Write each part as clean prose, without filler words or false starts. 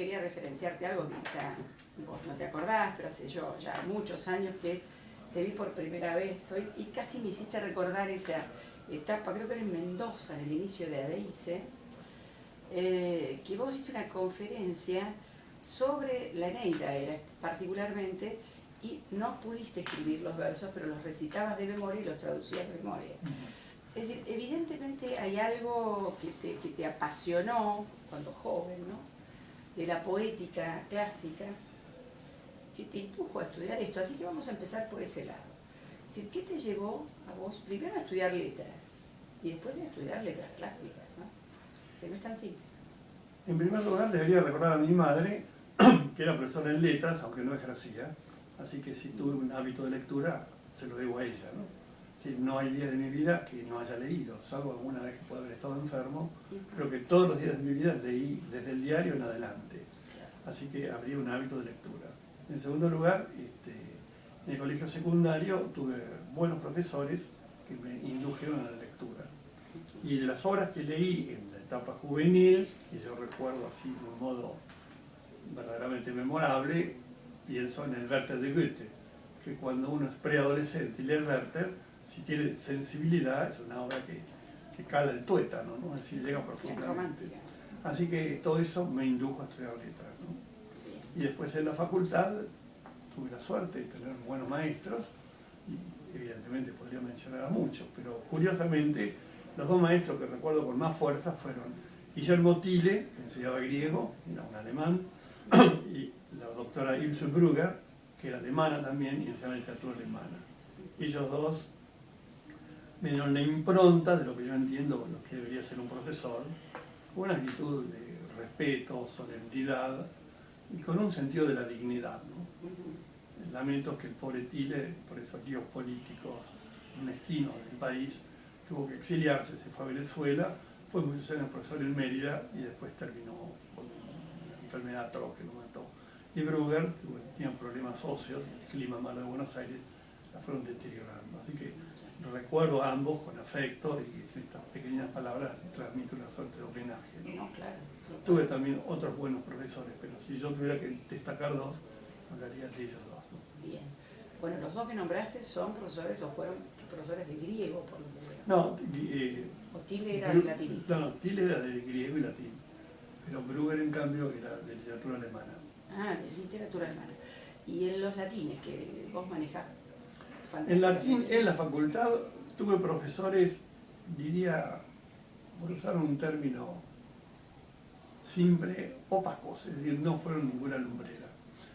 quería referenciarte algo que quizá vos no te acordás, pero hace yo ya muchos años que te vi por primera vez hoy y casi me hiciste recordar esa etapa, creo que era en Mendoza, en el inicio de ADEICE, que vos diste una conferencia sobre la Eneida, era particularmente, y no pudiste escribir los versos, pero los recitabas de memoria y los traducías de memoria. Es decir, evidentemente hay algo que te apasionó cuando joven, ¿no? De la poética clásica, que te indujo a estudiar esto. Así que vamos a empezar por ese lado. Es decir, ¿qué te llevó a vos primero a estudiar letras y después a estudiar letras clásicas, ¿no? Que no es tan simple. En primer lugar, debería recordar a mi madre, que era profesora en letras, aunque no ejercía, así que si tuve un hábito de lectura, se lo debo a ella, ¿no? Sí, no hay días de mi vida que no haya leído, salvo alguna vez que pueda haber estado enfermo, pero que todos los días de mi vida leí desde el diario en adelante. Así que habría un hábito de lectura. En segundo lugar, en el colegio secundario tuve buenos profesores que me indujeron a la lectura. Y de las obras que leí en la etapa juvenil, que yo recuerdo así de un modo verdaderamente memorable, pienso en el Werther de Goethe, que cuando uno es preadolescente y lee el Werther, si tiene sensibilidad, es una obra que cala el tuétano, ¿no? Es decir, llega profundamente. Así que todo eso me indujo a estudiar letras, ¿no? Y después en la facultad tuve la suerte de tener buenos maestros, y evidentemente podría mencionar a muchos, pero curiosamente los dos maestros que recuerdo con más fuerza fueron Guillermo Thiele, que enseñaba griego, era un alemán, y la doctora Ilse Brugger, que era alemana también y enseñaba literatura alemana. Ellos dos me dieron la impronta de lo que yo entiendo con lo que debería ser un profesor, con una actitud de respeto, solemnidad y con un sentido de la dignidad, ¿no? Lamento que el pobre Thiele, por esos líos políticos mezquinos del país, tuvo que exiliarse, se fue a Venezuela, fue muchos años profesor en Mérida y después terminó con una enfermedad atroz que lo mató. Y Brugger, que tenía problemas óseos, el clima malo de Buenos Aires, la fueron deteriorando. Así que recuerdo a ambos con afecto y estas pequeñas palabras transmiten una suerte de homenaje, ¿no? No, claro. Tuve también otros buenos profesores, pero si yo tuviera que destacar dos, hablaría de ellos dos, ¿no? Bien. Bueno, los dos que nombraste son profesores o fueron profesores de griego, por lo que veo. No, ¿O Thiele era de latín? No, Thiele era de griego y latín, pero Brugger en cambio era de literatura alemana. Ah, de literatura alemana. Y en los latines que vos manejás. En latín, en la facultad, tuve profesores, diría, por usar un término simple, opacos, es decir, no fueron ninguna lumbrera.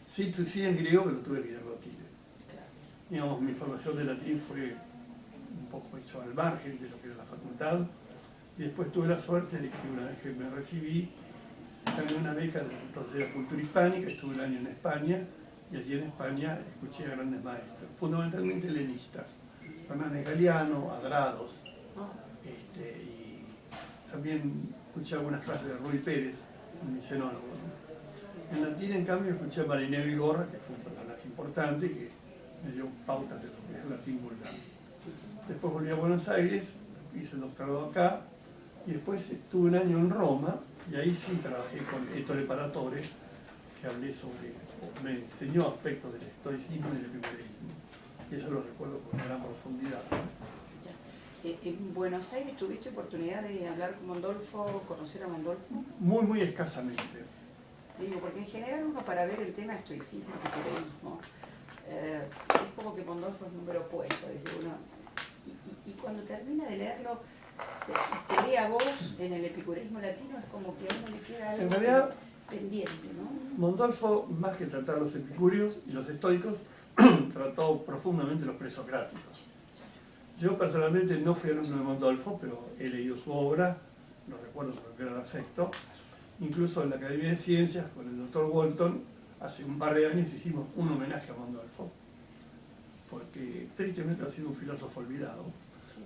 Sí, en griego, pero tuve Guillermo Thiele. Claro. Digamos, mi formación de latín fue un poco hecho al margen de lo que era la facultad, y después tuve la suerte de que una vez que me recibí, gané una beca de la cultura hispánica, estuve un año en España, y allí en España escuché a grandes maestros, fundamentalmente helenistas, Fernández Galiano, Adrados, y también escuché algunas clases de Ruy Pérez, un micenólogo, ¿no? En latín, en cambio, escuché a Marineo Vigorra, que fue un personaje importante, que me dio pautas de lo que es el latín vulgar. Después volví a Buenos Aires, hice el doctorado acá, y después estuve un año en Roma, y ahí sí trabajé con Ettore Paratore, que hablé sobre, me enseñó aspectos del estoicismo y del epicureísmo. Y eso lo recuerdo con gran profundidad. ¿En Buenos Aires tuviste oportunidad de hablar con Mondolfo, conocer a Mondolfo? Muy, muy escasamente. Digo, porque en general uno para ver el tema estoicismo, epicureísmo, es como que Mondolfo es número opuesto, dice uno. Y cuando termina de leerlo, te lee a vos en el epicureísmo latino, es como que a uno le queda algo en realidad, pendiente, ¿no? Mondolfo, más que tratar los epicúreos y los estoicos, trató profundamente los presocráticos. Yo personalmente no fui alumno de Mondolfo, pero he leído su obra, lo recuerdo con gran afecto. Incluso en la Academia de Ciencias, con el doctor Walton, hace un par de años hicimos un homenaje a Mondolfo, porque tristemente ha sido un filósofo olvidado.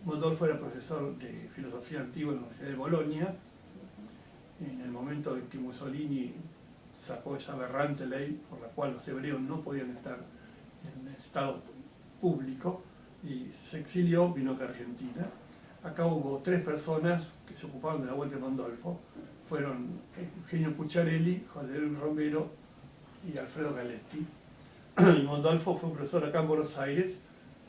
Mondolfo era profesor de filosofía antigua en la Universidad de Bolonia. En el momento en que Mussolini sacó esa aberrante ley por la cual los hebreos no podían estar en el estado público y se exilió, vino acá a Argentina. Acá hubo 3 personas que se ocupaban de la vuelta de Mondolfo: fueron Eugenio Pucciarelli, José Luis Romero y Alfredo Galetti. Y Mondolfo fue un profesor acá en Buenos Aires,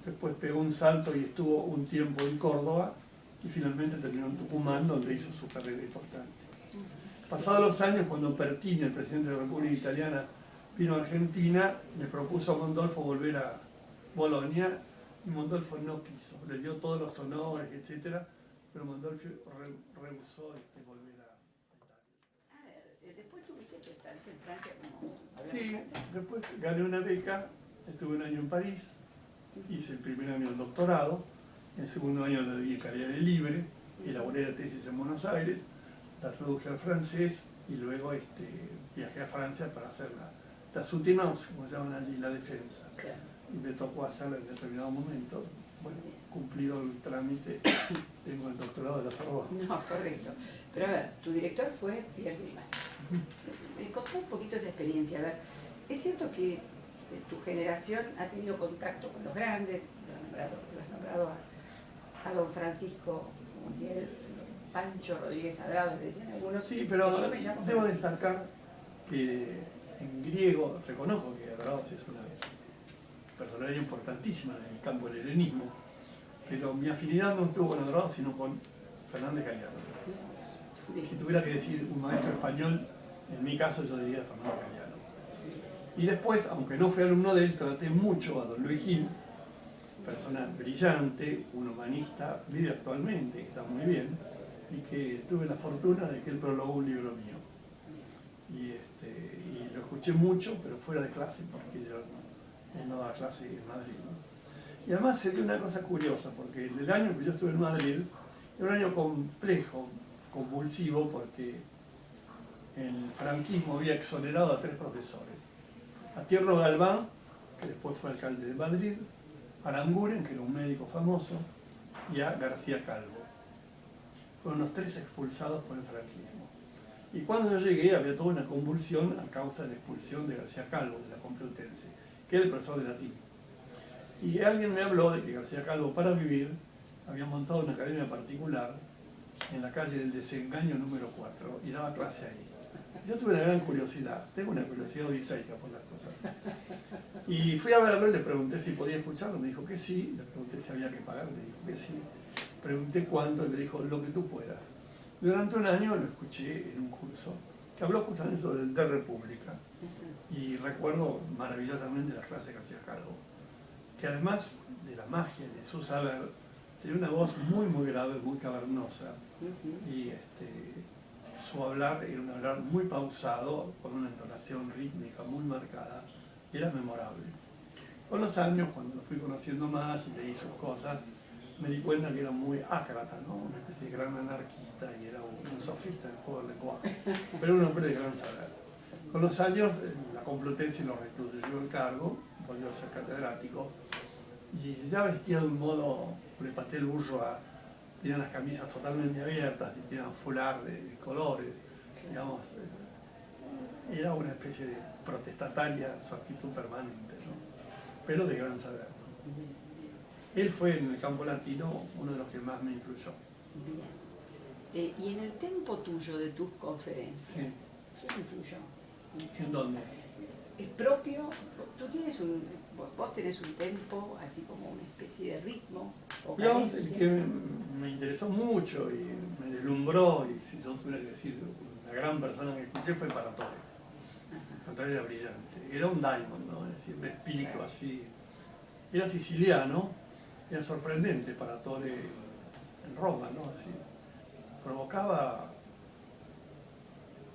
después pegó un salto y estuvo un tiempo en Córdoba y finalmente terminó en Tucumán, donde hizo su carrera importante. Pasados los años, cuando Pertini, el presidente de la República Italiana, vino a Argentina, le propuso a Mondolfo volver a Bolonia y Mondolfo no quiso, le dio todos los honores, etc. Pero Mondolfo rehusó volver a Italia. A ver, después tuviste tu estancia en Francia como Sí, antes. después gané una beca, estuve un año en París, hice el primer año del doctorado, el segundo año lo dediqué a calidad de libre, elaboré la tesis en Buenos Aires, la traduje al francés y luego viajé a Francia para hacer la soutenance, como se llaman allí, la defensa. Claro. Y me tocó hacerla en determinado momento. Bueno, cumplido el trámite, tengo el doctorado de la Sorbona. No, correcto. Pero a ver, tu director fue Pierre Grimal. Me contó un poquito esa experiencia. A ver, es cierto que tu generación ha tenido contacto con los grandes, lo has nombrado a don Francisco, como decía él, Pancho Rodríguez Adrado, le decían algunos. Sí, pero yo me llamo debo Francisco. destacar que en griego, reconozco que Adrado es una personalidad importantísima en el campo del helenismo, pero mi afinidad no estuvo con Adrado, sino con Fernández Galiano. Si tuviera que decir un maestro español, en mi caso yo diría Fernández Galiano. Y después, aunque no fui alumno de él, traté mucho a don Luis Gil, persona brillante, un humanista, vive actualmente, está muy bien, y que tuve la fortuna de que él prologó un libro mío. Y lo escuché mucho, pero fuera de clase, porque él no daba clase en Madrid, ¿no? Y además se dio una cosa curiosa, porque el año que yo estuve en Madrid era un año complejo, convulsivo, porque el franquismo había exonerado a 3 profesores. A Tierno Galván, que después fue alcalde de Madrid, a Aranguren, que era un médico famoso, y a García Calvo. Fueron los 3 expulsados por el franquismo. Y cuando yo llegué había toda una convulsión a causa de la expulsión de García Calvo, de la Complutense, que era el profesor de latín. Y alguien me habló de que García Calvo, para vivir, había montado una academia particular en la calle del Desengaño número 4 y daba clase ahí. Yo tuve una gran curiosidad, tengo una curiosidad odiseica por las cosas. Y fui a verlo y le pregunté si podía escucharlo, me dijo que sí, le pregunté si había que pagar, me dijo que sí. Pregunté cuánto y me dijo lo que tú puedas. Durante un año lo escuché en un curso que habló justamente sobre el de República y recuerdo maravillosamente las clases de García Calvo, que además de la magia de su saber, tenía una voz muy muy grave, muy cavernosa y su hablar era un hablar muy pausado, con una entonación rítmica muy marcada, y era memorable. Con los años, cuando lo fui conociendo más y leí sus cosas, me di cuenta que era muy ácrata, ¿no? Una especie de gran anarquista y era un sofista del juego del lenguaje, pero un hombre de gran saber. Con los años, la Complutense lo restituyó el cargo, volvió a ser catedrático, y ya vestía de un modo le patel bourgeois, tenían las camisas totalmente abiertas y tenían foulard de colores, digamos, era una especie de protestataria su actitud permanente, ¿no? Pero de gran saber, ¿no? Él fue en el campo latino uno de los que más me influyó. Bien. Y en el tempo tuyo de tus conferencias, Sí. ¿quién influyó? ¿En dónde? ¿Es propio? Vos tenés un tempo, así como una especie de ritmo o Digamos, el cadencia. que me interesó mucho y me deslumbró, y si yo tuviera que decir una gran persona que escuché fue Paratore. Paratore era brillante, era un daimon, ¿no? Es decir, un espíritu así. Era siciliano, era sorprendente Paratore en Roma, ¿no? Así, provocaba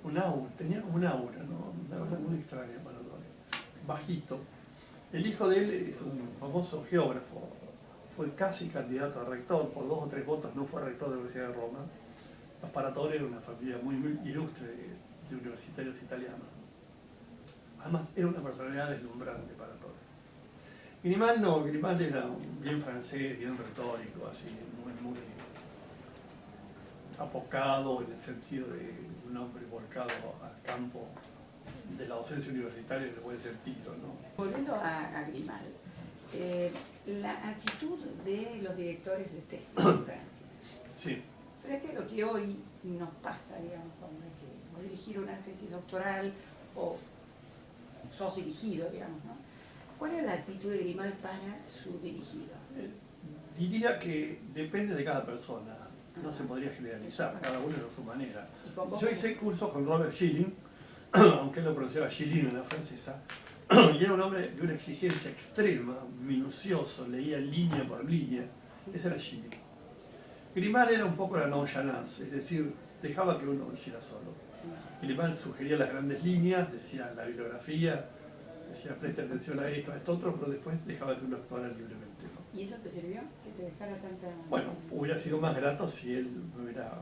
un aura, tenía como un aura, ¿no? Una cosa muy extraña Paratore. Bajito. El hijo de él es un famoso geógrafo, fue casi candidato a rector, por 2 o 3 votos no fue rector de la Universidad de Roma. Los Paratore era una familia muy, muy ilustre de universitarios italianos. Además era una personalidad deslumbrante Paratore. Grimal no, Grimal era bien francés, bien retórico, así, muy apocado en el sentido de un hombre volcado al campo de la docencia universitaria en el buen sentido, ¿no? Volviendo a Grimal, la actitud de los directores de tesis en Francia, Sí. frente a lo que hoy nos pasa, digamos, cuando hay que dirigir una tesis doctoral o sos dirigido, digamos, ¿no? ¿Cuál es la actitud de Grimal para su dirigido? Diría que depende de cada persona, no se podría generalizar, cada uno de su manera. Yo hice cursos con Robert Schilling, aunque él lo pronunciaba Schilling en la francesa, y era un hombre de una exigencia extrema, minucioso, leía línea por línea, ese era Schilling. Grimal era un poco la nonchalance, es decir, dejaba que uno hiciera solo. Grimal sugería las grandes líneas, decía la bibliografía, decía preste atención a esto, a esto otro, pero después dejaba que uno actuara libremente, ¿no? ¿Y eso te sirvió? ¿Que te dejara tanta...? Bueno, hubiera sido más grato si él me hubiera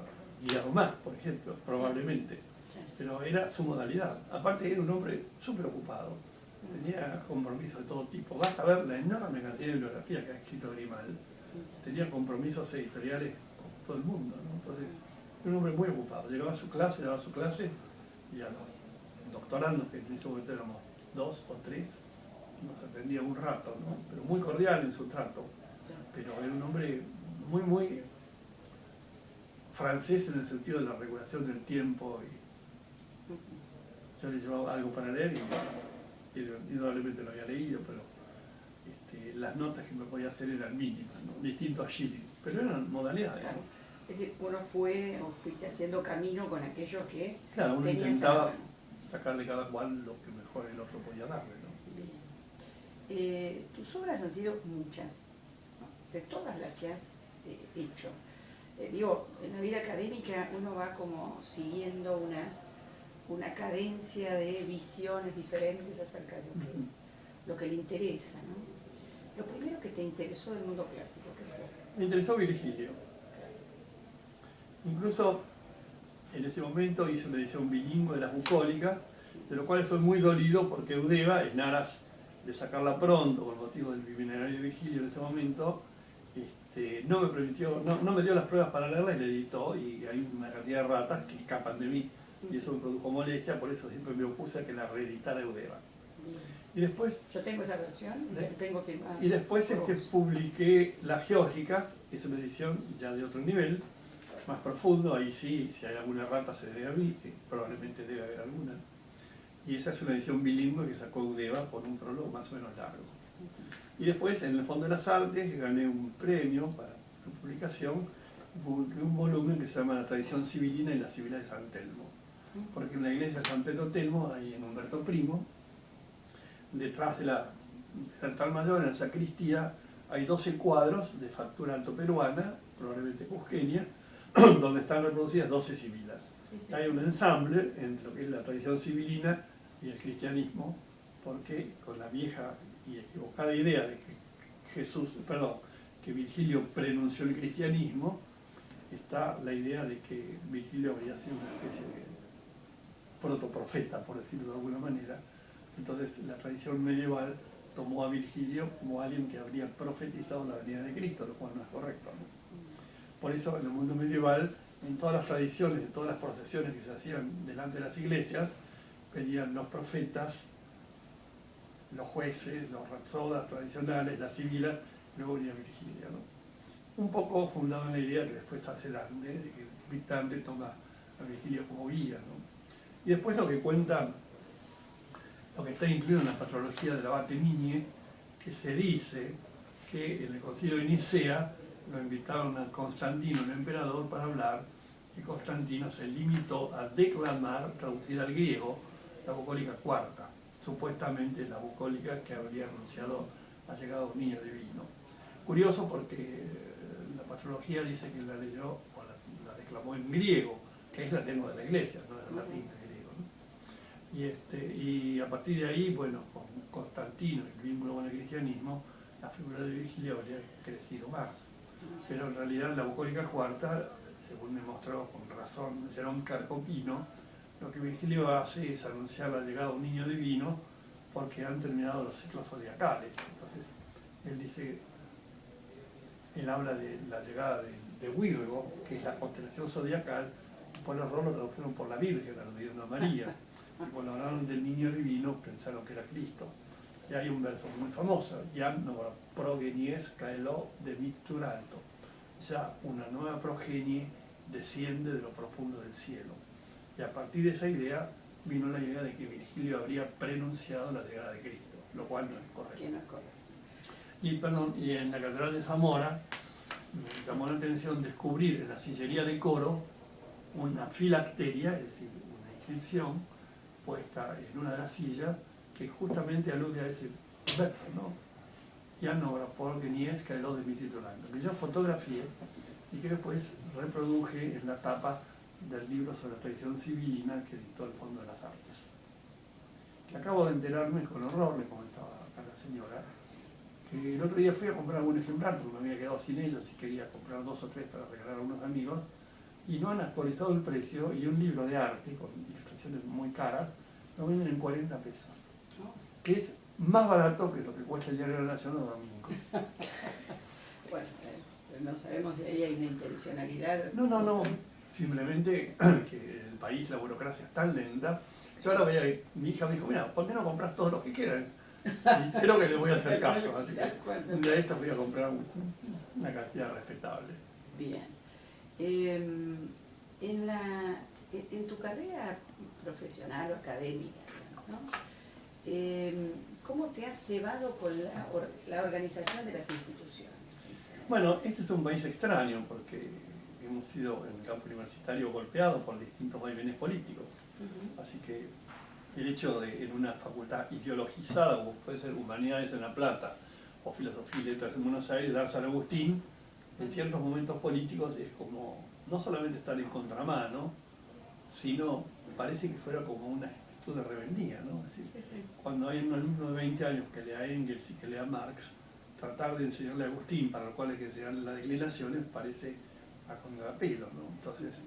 guiado más, por ejemplo, probablemente. Sí. Pero era su modalidad. Aparte era un hombre súper ocupado, tenía compromisos de todo tipo. Basta ver la enorme cantidad de bibliografía que ha escrito Grimal. Tenía compromisos editoriales con todo el mundo, ¿no? Entonces, era un hombre muy ocupado. Llegaba a su clase, daba su clase, y a los doctorandos, que en ese momento éramos 2 o 3, nos atendía un rato, ¿no? Pero muy cordial en su trato. Pero era un hombre muy, muy francés en el sentido de la regulación del tiempo. Y yo le llevaba algo para leer y indudablemente lo había leído, pero las notas que me podía hacer eran mínimas, ¿no? Distinto a Schilling, pero eran modalidades. Claro. Es decir, uno fue o fuiste haciendo camino con aquellos que claro, uno tenías intentaba sacar de cada cual lo que mejor el otro podía darle, ¿no? Bien. Tus obras han sido muchas, ¿no? De todas las que has hecho. Digo, en la vida académica uno va como siguiendo una cadencia de visiones diferentes acerca de lo que le interesa, ¿no? Lo primero que te interesó del mundo clásico, ¿qué fue? Me interesó Virgilio. Incluso en ese momento hice una edición bilingüe de las bucólicas, de lo cual estoy muy dolido porque Eudeva, en aras de sacarla pronto por motivo del bimenario de Virgilio en ese momento, no me permitió, no me dio las pruebas para leerla y la editó, y hay una cantidad de ratas que escapan de mí, y eso me produjo molestia, por eso siempre me opuse a que la reeditara Eudeva. Y después, yo tengo esa versión, tengo firmada. Y después publiqué Las Geórgicas, que es una edición ya de otro nivel, más profundo, ahí sí, si hay alguna rata se debe a mí, que probablemente debe haber alguna. Y esa es una edición bilingüe que sacó Eudeva por un prólogo más o menos largo. Y después, en el Fondo de las Artes, gané un premio para su publicación, publiqué un volumen que se llama La tradición sibilina y la sibila de San Telmo. Porque en la iglesia de San Pedro Telmo, ahí en Humberto Primo, detrás del altar mayor, en la sacristía, hay 12 cuadros de factura altoperuana, probablemente cusqueña, donde están reproducidas 12 sibilas. Hay un ensamble entre lo que es la tradición sibilina y el cristianismo, porque con la vieja y equivocada idea de que Virgilio prenunció el cristianismo, está la idea de que Virgilio habría sido una especie de protoprofeta, por decirlo de alguna manera. Entonces la tradición medieval tomó a Virgilio como alguien que habría profetizado la venida de Cristo, lo cual no es correcto, ¿no? Por eso en el mundo medieval, en todas las tradiciones, en todas las procesiones que se hacían delante de las iglesias, venían los profetas, los jueces, los rapsodas tradicionales, las sibilas, luego venía Virgilio, ¿no? Un poco fundado en la idea que después hace Dante, de que Dante toma a Virgilio como guía, ¿no? Y después lo que cuenta, lo que está incluido en la patrología del abate Migne, que se dice que en el concilio de Nicea lo invitaron a Constantino, el emperador, para hablar, y Constantino se limitó a declamar, traducida al griego, la bucólica cuarta, supuestamente la bucólica que habría anunciado la llegada de un niño divino. Curioso porque la patrología dice que la leyó o la declamó en griego, que es la lengua de la iglesia, no es el latín, es griego, ¿no? Y a partir de ahí, bueno, con Constantino, el vínculo con el cristianismo, la figura de Virgilio habría crecido más. Pero en realidad la bucólica cuarta, según demostró con razón Jerón Carcopino, lo que Virgilio hace es anunciar la llegada de un niño divino porque han terminado los ciclos zodiacales. Entonces, él dice, él habla de la llegada de Virgo, que es la constelación zodiacal, y por error lo tradujeron por la Virgen, aludiendo a María. Y cuando hablaron del niño divino, pensaron que era Cristo. Y hay un verso muy famoso, Iam nova progenies caelo de Victuralto. Ya una nueva progenie desciende de lo profundo del cielo. Y a partir de esa idea vino la idea de que Virgilio habría prenunciado la llegada de Cristo, lo cual no es correcto. Que no es correcto. Y en la Catedral de Zamora me llamó la atención descubrir en la sillería de coro una filacteria, es decir, una inscripción puesta en una de las sillas que justamente alude a ese verso, ¿no? Ya no por Gniesca el de mi titulando, que yo fotografié y que después reproduje en la tapa del libro sobre la tradición civilina que editó el Fondo de las Artes. Que acabo de enterarme con horror, le comentaba a la señora, que el otro día fui a comprar algún ejemplar porque me había quedado sin ellos y quería comprar 2 o 3 para regalar a unos amigos, y no han actualizado el precio, y un libro de arte con ilustraciones muy caras lo venden en 40 pesos, que es más barato que lo que cuesta el Diario de la Nación los domingos. Bueno, no sabemos si ahí hay una intencionalidad. No, simplemente que en el país la burocracia es tan lenta. Yo ahora voy a ir, mi hija me dijo, mira, ¿por qué no compras todos los que quieran? Y creo que le voy a hacer caso, así que un día de estos voy a comprar una cantidad respetable. Bien. En tu carrera profesional o académica, ¿no? ¿Cómo te has llevado con la organización de las instituciones? Bueno, este es un país extraño porque hemos sido en el campo universitario golpeados por distintos vaivenes políticos. Así que el hecho de en una facultad ideologizada, como puede ser Humanidades en La Plata o Filosofía y Letras en Buenos Aires, dar San Agustín, en ciertos momentos políticos es como no solamente estar en contramano, sino parece que fuera como una actitud de rebeldía, ¿no? Es decir, cuando hay un alumno de 20 años que lea Engels y que lea Marx, tratar de enseñarle a Agustín, para lo cual hay que enseñarle las declinaciones, parece a contrapelo, ¿no? Entonces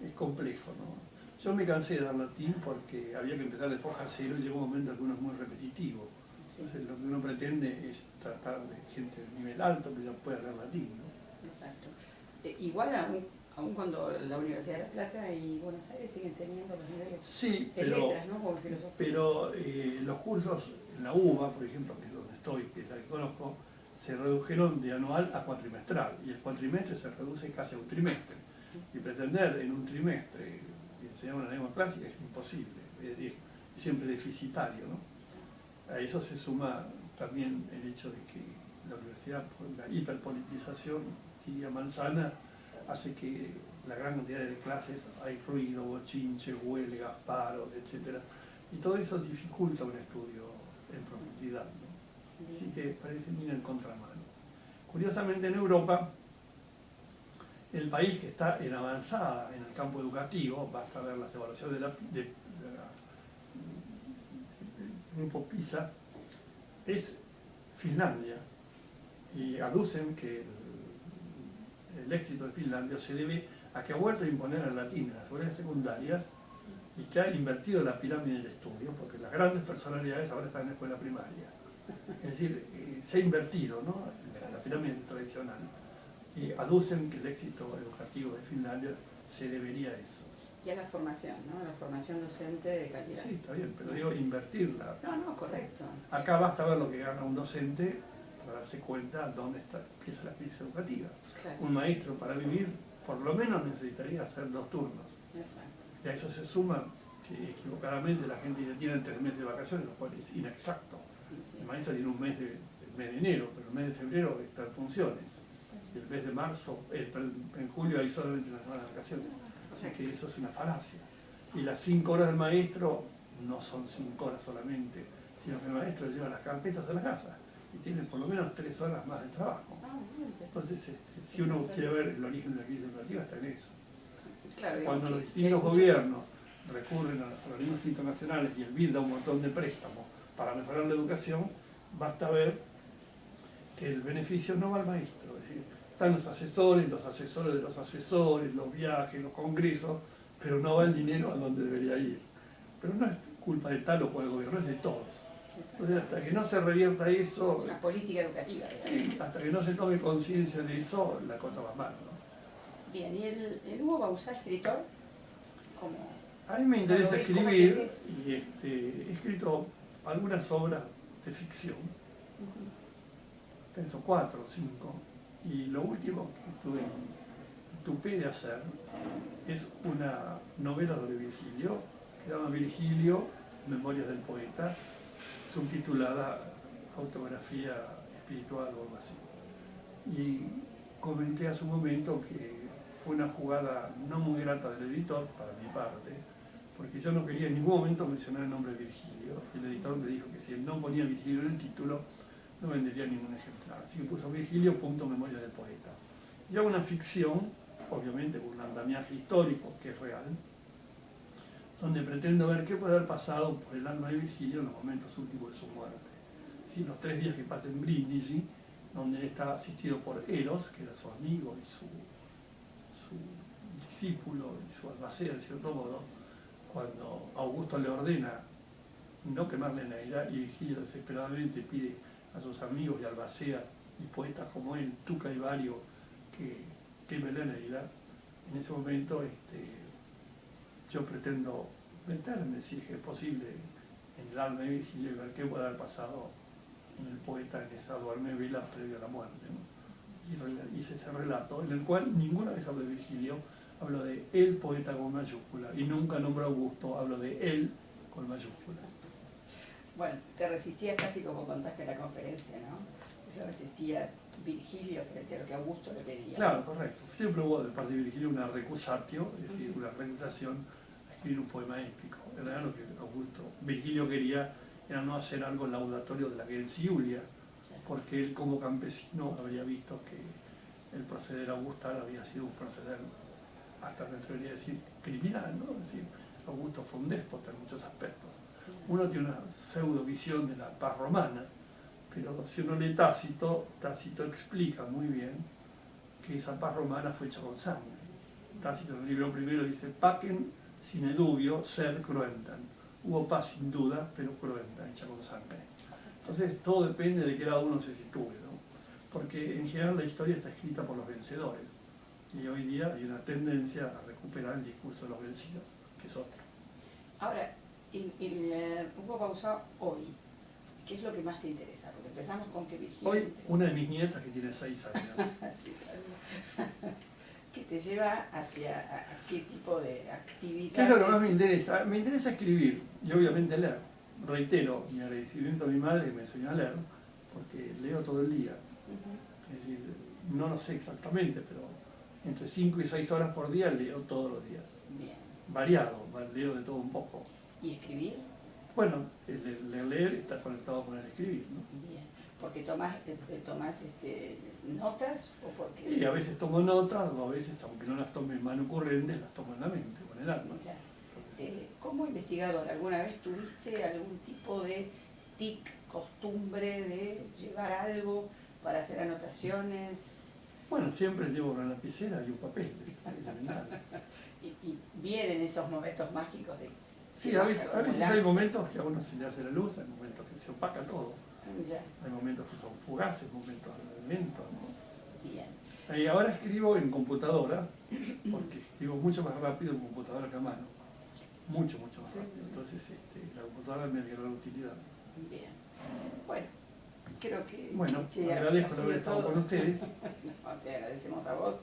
es complejo, ¿no? Yo me cansé de dar latín porque había que empezar de foja cero y llegó un momento en que uno es muy repetitivo. Entonces lo que uno pretende es tratar de gente de nivel alto que ya pueda leer latín, ¿no? Exacto. Igual aún cuando la Universidad de La Plata y Buenos Aires siguen teniendo los niveles de letras, ¿no? Como filosofía. Pero los cursos en la UBA, por ejemplo, que es donde estoy, que es la que conozco, se redujeron de anual a cuatrimestral, y el cuatrimestre se reduce casi a un trimestre. Y pretender en un trimestre enseñar una lengua clásica es imposible, es decir, siempre deficitario, ¿no? A eso se suma también el hecho de que la universidad, la hiperpolitización, diría Manzana, hace que la gran cantidad de clases hay ruido, bochinche, huelgas, paros, etc. Y todo eso dificulta un estudio en profundidad, ¿no? Así que parece ir en contramano. Curiosamente en Europa, el país que está en avanzada en el campo educativo, basta ver las evaluaciones del grupo PISA, es Finlandia. Y aducen que el éxito de Finlandia se debe a que ha vuelto a imponer el latín en las escuelas secundarias y que ha invertido la pirámide del estudio, porque las grandes personalidades ahora están en la escuela primaria. Es decir, se ha invertido, ¿no?, la pirámide tradicional. Y aducen que el éxito educativo de Finlandia se debería a eso. Y a la formación, ¿no? La formación docente de calidad. Sí, está bien, pero digo invertirla. No, correcto. Acá basta ver lo que gana un docente para darse cuenta dónde empieza la crisis educativa. Claro. Un maestro para vivir por lo menos necesitaría hacer 2 turnos. Exacto. Y a eso se suma que equivocadamente la gente dice tienen 3 meses de vacaciones, lo cual es inexacto. Sí. El maestro tiene el mes de enero, pero el mes de febrero está en funciones. Y el mes de marzo, en julio hay solamente una semana de vacaciones. Así que eso es una falacia. Y las 5 horas del maestro no son 5 horas solamente, sino que el maestro lleva las carpetas a la casa y tiene por lo menos 3 horas más de trabajo. Entonces, si uno quiere ver el origen de la crisis educativa, está en eso. Claro, cuando los distintos gobiernos recurren a los organismos internacionales y el BID da un montón de préstamos para mejorar la educación, basta ver que el beneficio no va al maestro. Es decir, están los asesores de los asesores, los viajes, los congresos, pero no va el dinero a donde debería ir. Pero no es culpa de tal o cual gobierno, es de todos. Entonces, hasta que no se revierta eso... Es una política educativa. Sí, hasta que no se tome conciencia de eso, la cosa va mal, ¿no? Bien, ¿y el Hugo Bauzá, escritor? ¿Cómo? A mí me interesa escribir y he escrito algunas obras de ficción, pienso 4 o 5, y lo último que estuve tupé de hacer es una novela sobre Virgilio, que se llama Virgilio, Memorias del Poeta, subtitulada Autografía Espiritual o algo así. Y comenté hace un momento que fue una jugada no muy grata del editor, para mi parte, porque yo no quería en ningún momento mencionar el nombre de Virgilio. El editor me dijo que si él no ponía Virgilio en el título, no vendería ningún ejemplar. Así que puso Virgilio, Memorias del Poeta. Y hago una ficción, obviamente con un andamiaje histórico, que es real, donde pretendo ver qué puede haber pasado por el alma de Virgilio en los momentos últimos de su muerte. ¿Sí? Los 3 días que pasa en Brindisi, donde él está asistido por Eros, que era su amigo y su discípulo y su albacea, en cierto modo, cuando Augusto le ordena no quemarle Eneida, y Virgilio desesperadamente pide a sus amigos y albaceas y poetas como él, Tuca y Vario, que queme la Eneida. En ese momento yo pretendo meterme, si es que es posible, en el alma de Virgilio y ver qué puede haber pasado en el poeta en esa duerme-vela previo a la muerte, ¿no? Y hice ese relato, en el cual ninguna vez hablo de Virgilio, hablo de el poeta con mayúscula, y nunca nombro a Augusto, hablo de él con mayúscula. Bueno, te resistías casi como contaste en la conferencia, ¿no? Se resistía Virgilio frente a lo que Augusto le pedía. Claro, correcto. Siempre hubo de parte de Virgilio una recusatio, es decir, una recusación a escribir un poema épico. En realidad lo que Virgilio quería era no hacer algo laudatorio de la Gens Iulia, porque él como campesino habría visto que el proceder augustal había sido un proceder, hasta me atrevería a decir, criminal, ¿no? Es decir, Augusto fue un déspota en muchos aspectos. Uno tiene una pseudo visión de la paz romana, pero si uno lee Tácito explica muy bien que esa paz romana fue hecha con sangre. Tácito en el libro primero dice, pacem sine dubio sed cruentam. Hubo paz sin duda, pero cruenta, hecha con sangre. Entonces todo depende de qué lado uno se sitúe, ¿no? Porque en general la historia está escrita por los vencedores, y hoy día hay una tendencia a recuperar el discurso de los vencidos, que es otro. Ahora, Hugo Pausá hoy, ¿qué es lo que más te interesa? Porque empezamos con que Virgilio... Hoy, una de mis nietas que tiene 6 años. Sí, ¿qué te lleva hacia qué tipo de actividades? ¿Qué es lo que más me interesa? Me interesa escribir y obviamente leer. Reitero mi agradecimiento a mi madre que me enseñó a leer, porque leo todo el día. Es decir, no lo sé exactamente, pero entre 5 y 6 horas por día leo todos los días. Bien. Variado, leo de todo un poco. ¿Y escribir? Bueno, el leer está conectado con el escribir, ¿no? Bien. ¿Porque tomás notas o porque...? Y a veces tomo notas, o a veces, aunque no las tome en mano corriente, las tomo en la mente, con el alma. Ya. ¿Como investigador alguna vez tuviste algún tipo de tic, costumbre de llevar algo para hacer anotaciones? Bueno, siempre llevo una lapicera y un papel, es elemental. Y vienen esos momentos mágicos de... Sí, a veces hay momentos que a uno se le hace la luz, hay momentos que se opaca todo. Ya. Hay momentos que son fugaces, momentos lentos, ¿no? Bien. Y ahora escribo en computadora, porque escribo mucho más rápido en computadora que a mano. Mucho más rápido. Entonces la computadora me da gran utilidad. Bien. Bueno, creo que... Bueno, que agradezco ha haber sido estado todo. con ustedes. No, te agradecemos a vos.